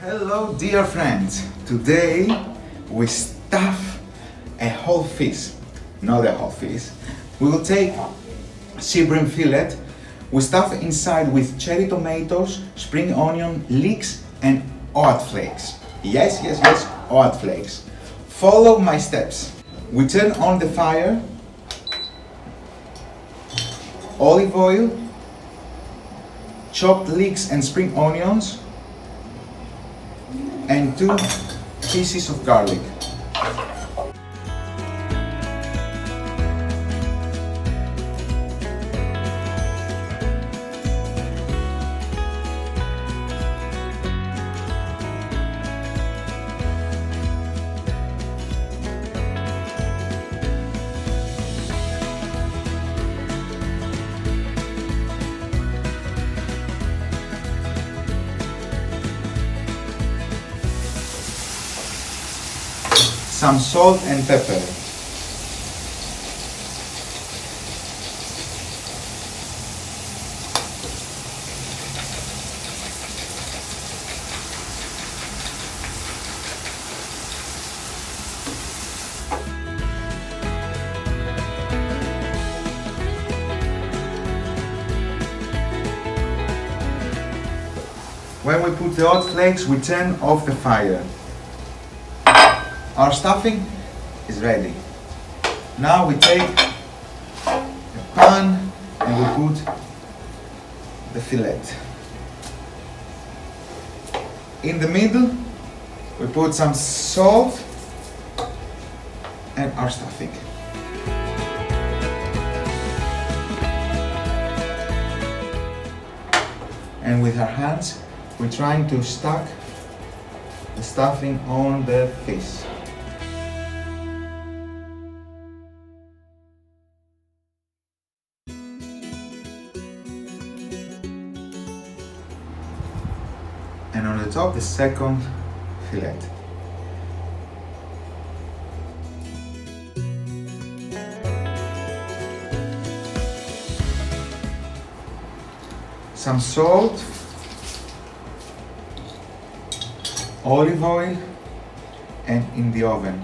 Hello dear friends, today we stuff a whole fish, not a whole fish. We will take bream fillet, we stuff inside with cherry tomatoes, spring onion, leeks and oat flakes. Yes, oat flakes. Follow my steps. We turn on the fire, olive oil, chopped leeks and spring onions, and 2 pieces of garlic. Some salt and pepper. When we put the oat flakes, we turn off the fire. Our stuffing is ready. Now we take a pan and we put the fillet. In the middle, we put some salt and our stuffing. And with our hands, we're trying to stack the stuffing on the fish. And on the top, the second fillet. Some salt, olive oil, and in the oven.